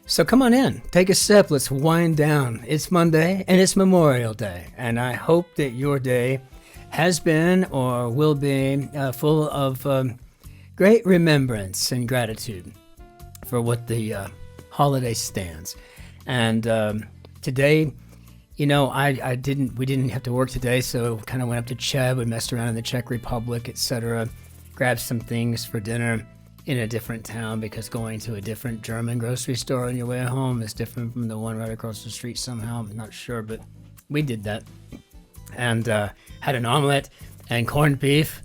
So come on in, take a sip, let's wind down. It's Monday and it's Memorial Day, and I hope that your day has been or will be full of great remembrance and gratitude for what the holiday stands. And today, you know, we didn't have to work today, so kind of went up to Czech, we messed around in the Czech Republic, etc. Grabbed some things for dinner in a different town, because going to a different German grocery store on your way home is different from the one right across the street somehow. I'm not sure, but we did that. And had an omelet and corned beef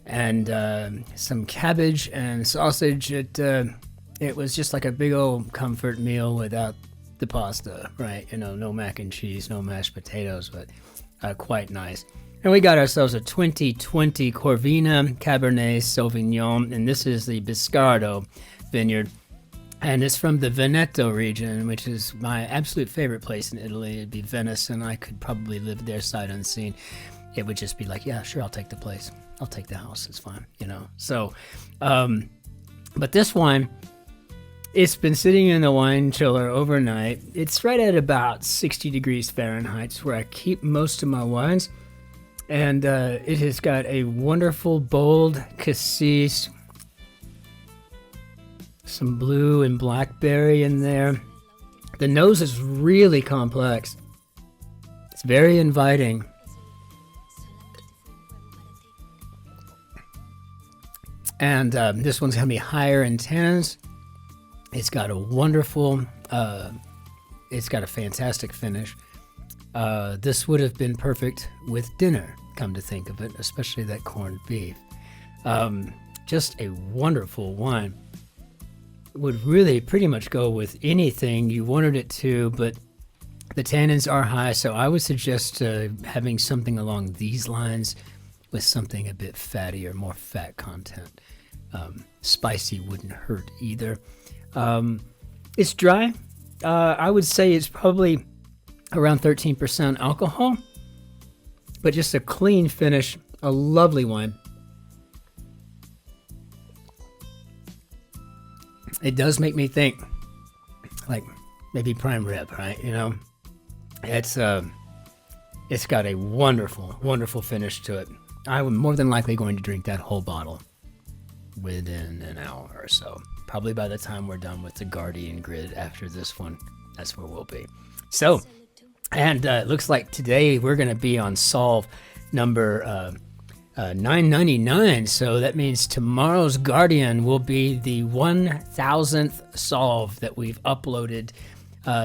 and some cabbage and sausage. It was just like a big old comfort meal without the pasta, right? You know, no mac and cheese, no mashed potatoes, but quite nice. And we got ourselves a 2020 Corvina Cabernet Sauvignon, and this is the Biscardo vineyard, and it's from the Veneto region, which is my absolute favorite place in Italy. It'd be Venice, and I could probably live there sight unseen. It would just be like, yeah, sure, I'll take the place. I'll take the house. It's fine, you know. So, but this wine, it's been sitting in the wine chiller overnight. It's right at about 60 degrees Fahrenheit, where I keep most of my wines. And it has got a wonderful, bold cassis, some blue and blackberry in there. The nose is really complex. It's very inviting. And this one's going to be higher in tannins. It's got a wonderful, it's got a fantastic finish. This would have been perfect with dinner, come to think of it, especially that corned beef. Just a wonderful wine. Would really pretty much go with anything you wanted it to, but the tannins are high, so I would suggest having something along these lines with something a bit fattier, more fat content. Spicy wouldn't hurt either. It's dry. I would say it's probably around 13% alcohol, but just a clean finish, a lovely wine. It does make me think, like maybe prime rib, right? You know, it's got a wonderful, wonderful finish to it. I am more than likely going to drink that whole bottle within an hour or so. Probably by the time we're done with the Guardian grid after this one, that's where we'll be. So, and it looks like today we're going to be on solve number 999. So that means tomorrow's Guardian will be the 1000th solve that we've uploaded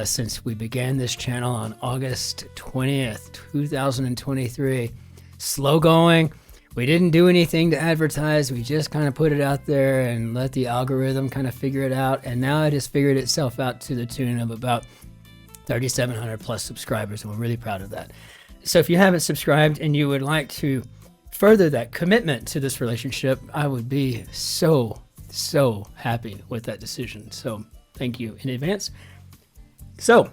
since we began this channel on August 20th, 2023. Slow going. We didn't do anything to advertise. We just kind of put it out there and let the algorithm kind of figure it out. And now it has figured itself out to the tune of about 3,700 plus subscribers, and we're really proud of that. So if you haven't subscribed and you would like to further that commitment to this relationship, I would be so happy with that decision. So thank you in advance. So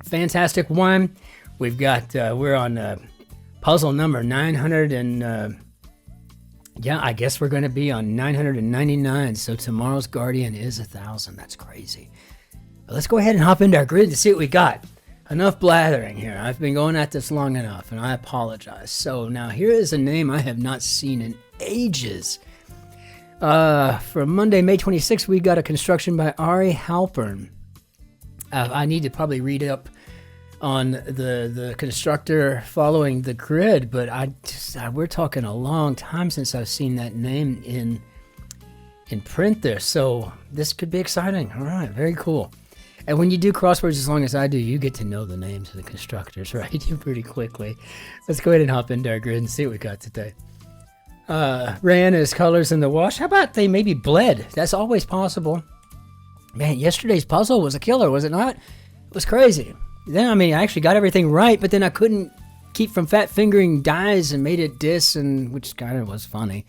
fantastic wine. We've got, we're on puzzle number 900 and yeah, I guess we're going to be on 999. So tomorrow's Guardian is 1,000. That's crazy. But let's go ahead and hop into our grid to see what we got. Enough blathering here. I've been going at this long enough, and I apologize. So now here is a name I have not seen in ages. For Monday, May 26th, we got a construction by Ari Halpern. I need to probably read up on the constructor following the grid, but we're talking a long time since I've seen that name in print there. So this could be exciting. All right, very cool. And when you do crosswords as long as I do, you get to know the names of the constructors, right? Pretty quickly. Let's go ahead and hop into our grid and see what we got today. Ran as colors in the wash. How about they maybe bled? That's always possible. Man, yesterday's puzzle was a killer, was it not? It was crazy. Then, I mean, I actually got everything right, but then I couldn't keep from fat fingering dies and made it dis, and which kind of was funny.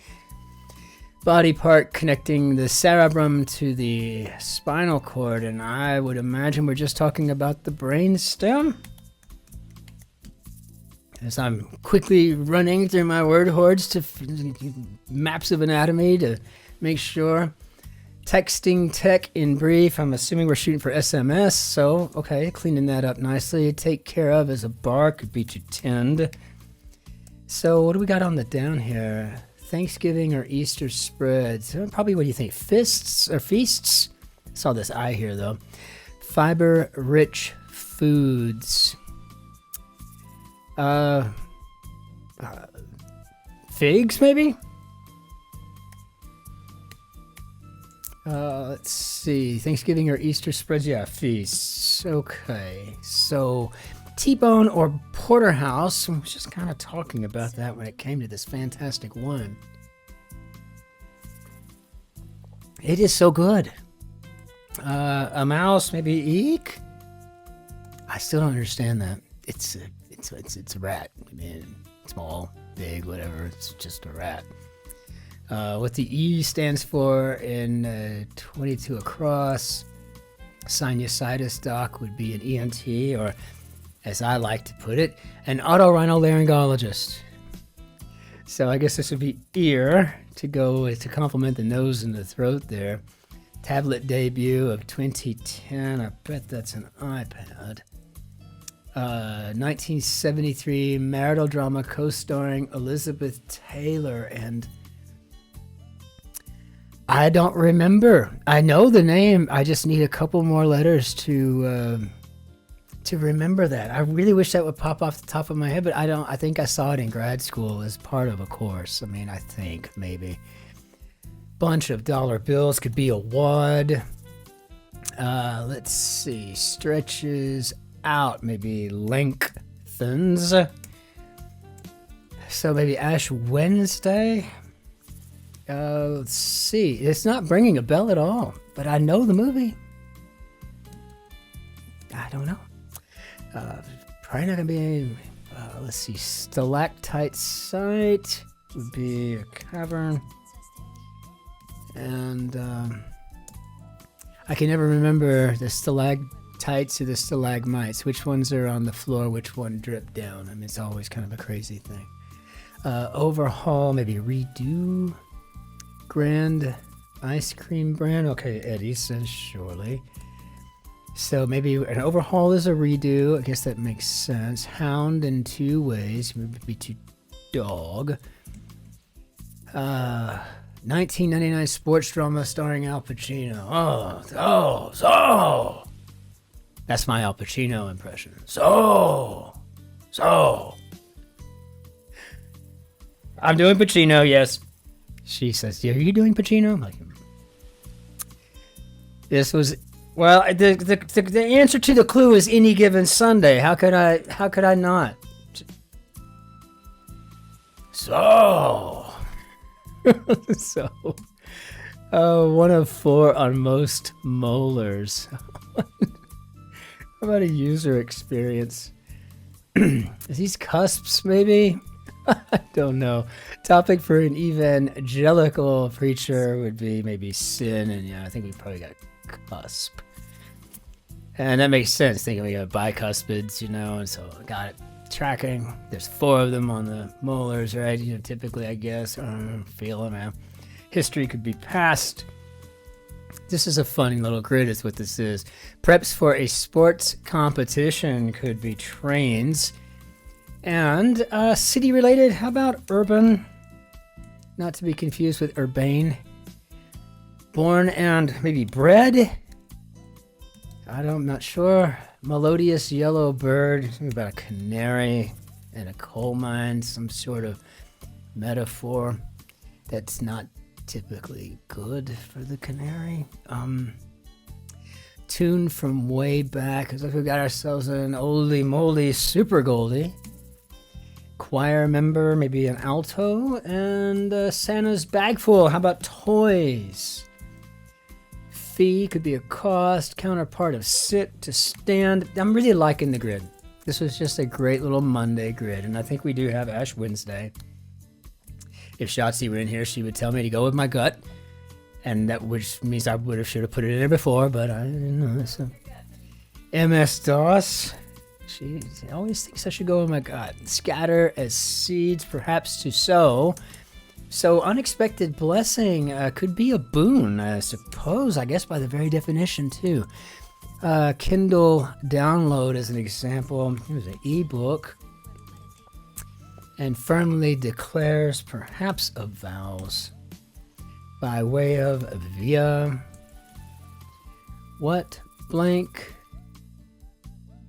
Body part connecting the cerebrum to the spinal cord, and I would imagine we're just talking about the brain stem. As I'm quickly running through my word hordes to maps of anatomy to make sure. Texting tech in brief. I'm assuming we're shooting for SMS. So, okay, cleaning that up nicely. Take care of as a bar could be to tend. So, what do we got on the down here? Thanksgiving or Easter spreads. Probably, what do you think? Fists or feasts? Saw this I here, though. Fiber-rich foods. Figs, maybe? Let's see. Thanksgiving or Easter spreads? Yeah, feasts. Okay. So, T-bone or porterhouse. I was just kind of talking about that when it came to this fantastic wine. It is so good. A mouse, maybe eek? I still don't understand that. It's a rat. I mean, small, big, whatever. It's just a rat. What the E stands for in 22 across, sinusitis doc would be an ENT, or as I like to put it, an otorhinolaryngologist. So I guess this would be ear to go to complement the nose and the throat there. Tablet debut of 2010. I bet that's an iPad. 1973 marital drama co-starring Elizabeth Taylor and I don't remember. I know the name. I just need a couple more letters to remember that. I really wish that would pop off the top of my head, but I don't. I think I saw it in grad school as part of a course. I mean, I think maybe. Bunch of dollar bills could be a wad. Let's see. Stretches out, maybe lengthens. So maybe Ash Wednesday. Let's see. It's not bringing a bell at all, but I know the movie. I don't know. Probably not gonna be. Let's see. Stalactite site would be a cavern, and I can never remember the stalactites or the stalagmites. Which ones are on the floor? Which one drip down? I mean, it's always kind of a crazy thing. Overhaul, maybe redo. Grand ice cream brand. Okay, Eddie says surely. So maybe an overhaul is a redo. I guess that makes sense. Hound in two ways. Maybe to dog. 1999 sports drama starring Al Pacino. So. That's my Al Pacino impression. So. I'm doing Pacino, yes. She says, "Are you doing Pacino?" I'm like, this was, well, the answer to the clue is Any Given Sunday. How could I not? So. So. 1 of 4 on most molars. How about a user experience? Is these cusps, maybe? I don't know. Topic for an evangelical preacher would be maybe sin, and yeah, I think we probably got cusp. And that makes sense, thinking we got bicuspids, and so I got it. Tracking. There's 4 of them on the molars, right? Typically, I guess. I don't feel it, man. History could be past. This is a funny little grid, is what this is. Preps for a sports competition could be trains. And city related, how about urban? Not to be confused with urbane. Born and maybe bred? I'm not sure. Melodious yellow bird, something about a canary in a coal mine, some sort of metaphor that's not typically good for the canary. Tune from way back, as if we got ourselves an oldie moldy super goldie. Choir member, maybe an alto, and Santa's bag full. How about toys? Fee could be a cost, counterpart of sit to stand. I'm really liking the grid. This was just a great little Monday grid, and I think we do have Ash Wednesday. If Shotzi were in here, she would tell me to go with my gut, and that which means I should have put it in there before, but I didn't know. So MS-DOS. She always thinks I should go with my gut. Scatter as seeds, perhaps to sow. So unexpected blessing could be a boon, I suppose, I guess by the very definition too. Kindle download as an example. Here's an ebook. And firmly declares, perhaps avows, by way of via what blank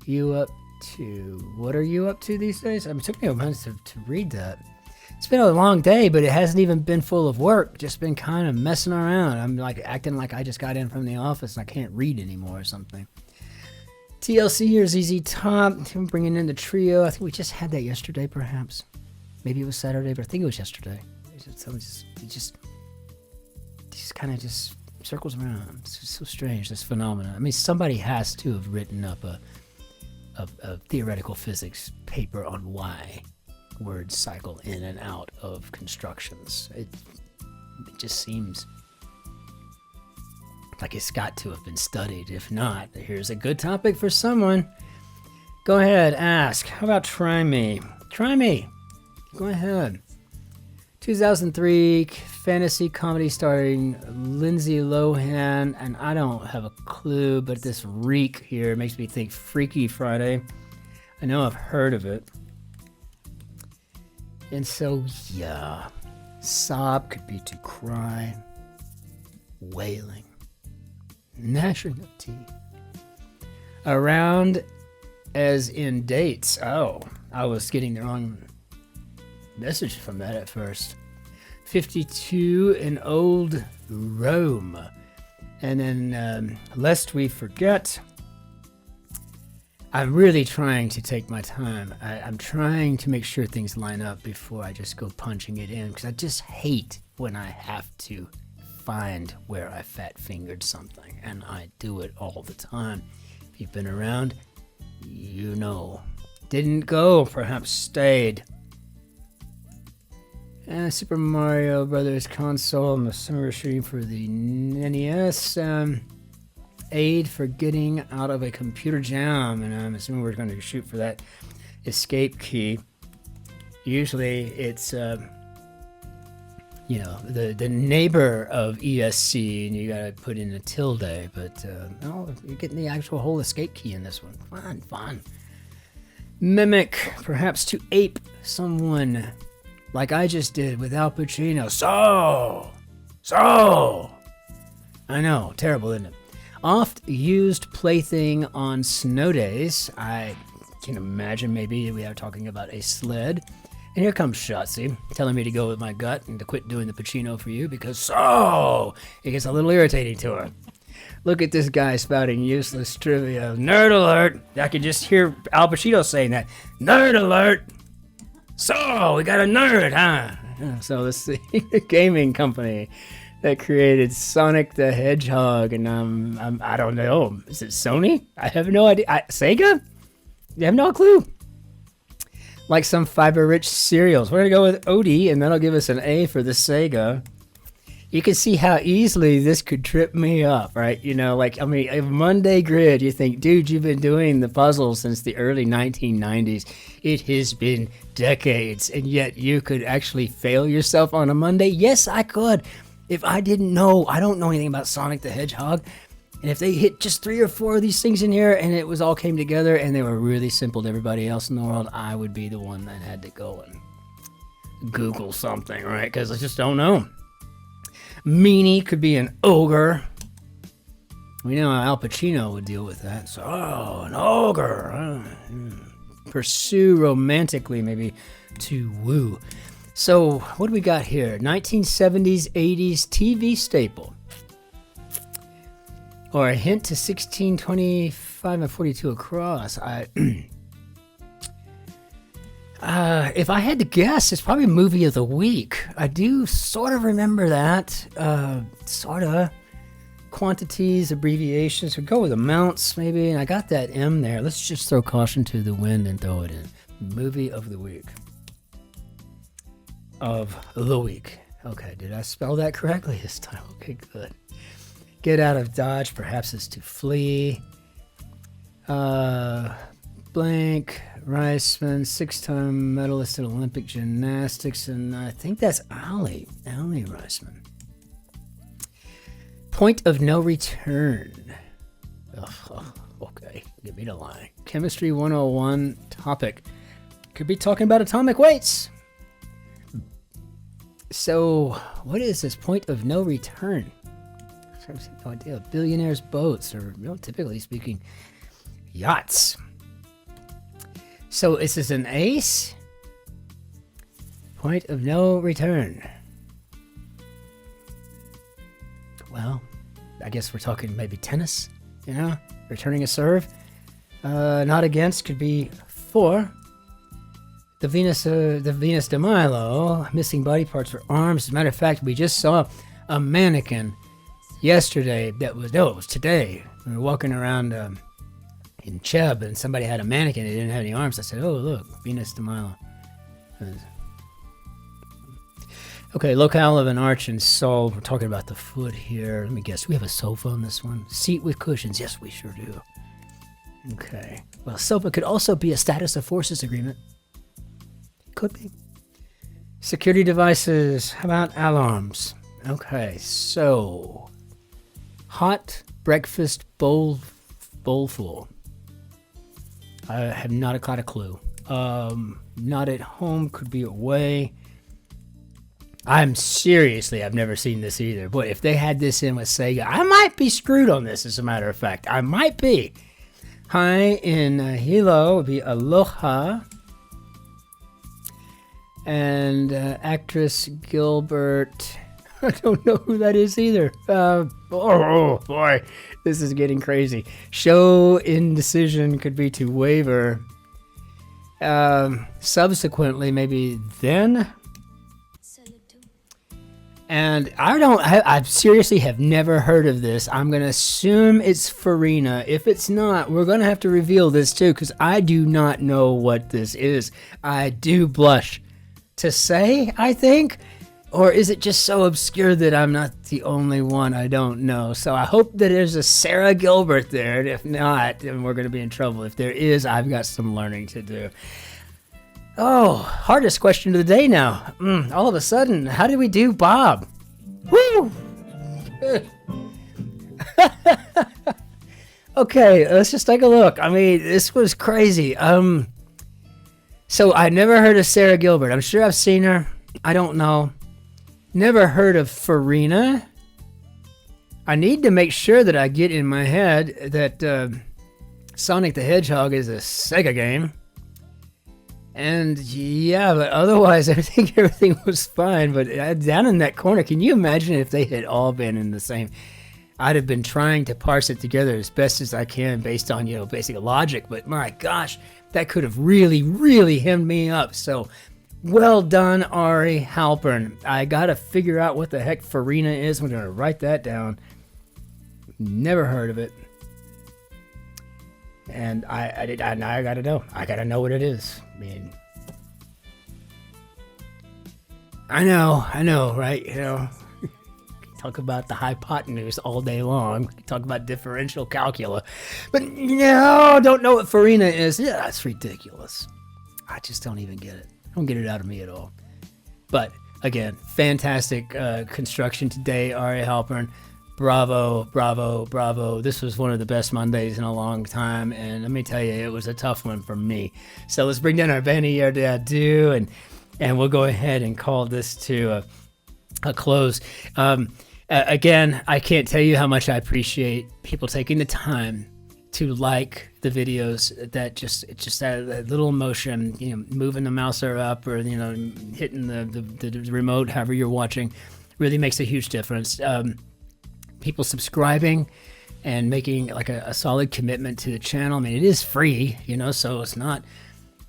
you up to? What are you up to these days? It took me a minute to read that. It's been a long day, but it hasn't even been full of work. Just been kind of messing around. I'm like acting like I just got in from the office and I can't read anymore or something. TLC or ZZ Top. I'm bringing in the trio. I think we just had that yesterday, perhaps. Maybe it was Saturday, but I think it was yesterday. It just kind of just circles around. It's just so strange, this phenomenon. I mean, somebody has to have written up a theoretical physics paper on why words cycle in and out of constructions. It just seems like it's got to have been studied. If not, here's a good topic for someone. Go ahead, ask. How about try me? Try me. Go ahead. 2003 fantasy comedy starring Lindsay Lohan, and I don't have a clue, but this reek here makes me think Freaky Friday. I know I've heard of it. And so, yeah, sob could be to cry, wailing, gnashing of teeth. Around as in dates. Oh, I was getting the wrong message from that at first. 52 in old Rome. And then, lest we forget, I'm really trying to take my time. I'm trying to make sure things line up before I just go punching it in, because I just hate when I have to find where I fat-fingered something, and I do it all the time. If you've been around, you know. Didn't go, perhaps stayed. Super Mario Brothers console on the summer stream for the NES. Aid for getting out of a computer jam, and I'm assuming we're going to shoot for that escape key. Usually it's the neighbor of ESC, and you gotta put in a tilde, but no, you're getting the actual whole escape key in this one. Fun. Mimic, perhaps to ape someone like I just did with Al Pacino. So I know, terrible, isn't it? Oft used plaything on snow days. I can imagine maybe we are talking about a sled. And here comes Shotzi telling me to go with my gut and to quit doing the Pacino for you because it gets a little irritating to her. Look at this guy spouting useless trivia. Nerd alert! I could just hear Al Pacino saying that. Nerd alert! So, we got a nerd, huh? So this is the gaming company that created Sonic the Hedgehog, and I don't know. Is it Sony? I have no idea. Sega? I have no clue. Like some fiber-rich cereals. We're gonna go with Odie, and that'll give us an A for the Sega. You can see how easily this could trip me up, right? You know, like, I mean, a Monday grid, you think, dude, you've been doing the puzzle since the early 1990s. It has been decades, and yet you could actually fail yourself on a Monday? Yes, I could. If I didn't know, I don't know anything about Sonic the Hedgehog, and if they hit just 3 or 4 of these things in here and it was all came together and they were really simple to everybody else in the world, I would be the one that had to go and Google something, right? Because I just don't know. Meanie could be an ogre. We know how Al Pacino would deal with that. So, an ogre. Pursue romantically, maybe to woo. So, what do we got here? 1970s, 80s TV staple. Or a hint to 16, 25, and 42 across. If I had to guess, it's probably movie of the week. I do sort of remember that. Sort of. Quantities, abbreviations. We'll go with amounts, maybe. And I got that M there. Let's just throw caution to the wind and throw it in. Movie of the week. Of the week. Okay, did I spell that correctly this time? Okay, good. Get out of Dodge, perhaps is to flee. blank Reisman, 6-time medalist in Olympic gymnastics, and I think that's Ali Reisman. Point of no return. Okay, give me the line. Chemistry 101 topic. Could be talking about atomic weights. So, what is this point of no return? I have no idea. Billionaires' boats, or typically speaking, yachts. So, this is an ace. Point of no return. Well, I guess we're talking maybe tennis, returning a serve. Not against could be for. The Venus de Milo, missing body parts for arms. As a matter of fact, we just saw a mannequin yesterday it was today. We were walking around in Cheb, and somebody had a mannequin. It didn't have any arms. I said, oh, look, Venus de Milo. Okay, locale of an arch and sole. We're talking about the foot here. Let me guess. Do we have a sofa on this one? Seat with cushions. Yes, we sure do. Okay. Well, sofa could also be a status of forces agreement. Could be. Security devices. How about alarms? Okay, so hot breakfast bowlful. I have not a clue. Not at home. Could be away. I've never seen this either. Boy, if they had this in with Sega, I might be screwed on this, as a matter of fact. I might be. Hi in Hilo would be aloha. And actress Gilbert, I don't know who that is either. Oh boy, this is getting crazy. Show indecision could be to waiver. Subsequently, maybe then. And I seriously have never heard of this. I'm going to assume it's Farina. If it's not, we're going to have to reveal this too, because I do not know what this is. I do blush to say, I think, or is it just so obscure that I'm not the only one? I don't know. So I hope that there's a Sarah Gilbert there, and if not, then we're going to be in trouble. If there is, I've got some learning to do. Oh, hardest question of the day now. All of a sudden, how did we do Bob? Woo! Okay, let's just take a look. I mean, this was crazy. So I never heard of Sarah Gilbert. I'm sure I've seen her. I don't know. Never heard of Farina. I need to make sure that I get in my head that Sonic the Hedgehog is a Sega game. And yeah, but otherwise I think everything was fine. But down in that corner, can you imagine if they had all been in the same? I'd have been trying to parse it together as best as I can based on, basic logic. But my gosh, that could have really, really hemmed me up. So well done, Ari Halpern. I got to figure out what the heck Farina is. I'm going to write that down. Never heard of it. And I got to know. I got to know what it is. I mean, I know, right? Talk about the hypotenuse all day long. Talk about differential calculus. But don't know what Farina is. Yeah, that's ridiculous. I just don't even get it. I don't get it out of me at all. But again, fantastic construction today, Ari Halpern. Bravo, bravo, bravo. This was one of the best Mondays in a long time. And let me tell you, it was a tough one for me. So let's bring down our Bannière d'Adieu, and we'll go ahead and call this to a close. Again, I can't tell you how much I appreciate people taking the time to like the videos. That just that little motion, moving the mouse up or hitting the remote, however you're watching, really makes a huge difference. People subscribing and making like a solid commitment to the channel. I mean, it is free, so it's not,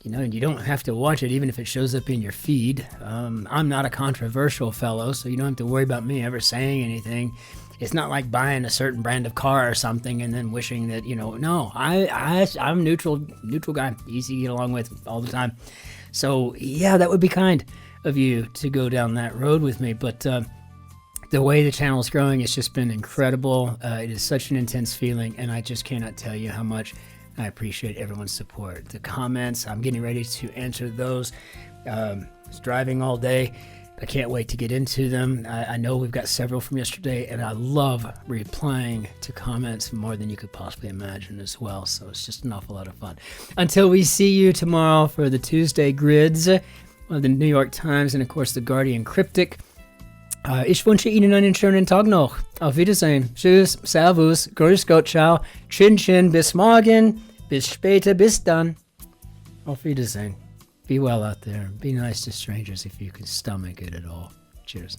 you don't have to watch it even if it shows up in your feed. I'm not a controversial fellow, so you don't have to worry about me ever saying anything. It's not like buying a certain brand of car or something and then wishing that, no, I'm neutral guy, easy to get along with all the time. So yeah, that would be kind of you to go down that road with me. But the way the channel is growing, it's just been incredible. It is such an intense feeling, and I just cannot tell you how much I appreciate everyone's support. The comments, I'm getting ready to answer those. I was driving all day. I can't wait to get into them. I know we've got several from yesterday, and I love replying to comments more than you could possibly imagine as well. So it's just an awful lot of fun. Until we see you tomorrow for the Tuesday grids of the New York Times and, of course, the Guardian Cryptic. Ich wünsche Ihnen einen schönen Tag noch. Auf Wiedersehen. Tschüss, Servus, Grüß Gott, ciao, Cin-Cin, bis morgen, bis später, bis dann. Auf Wiedersehen. Be well out there. Be nice to strangers if you can stomach it at all. Cheers.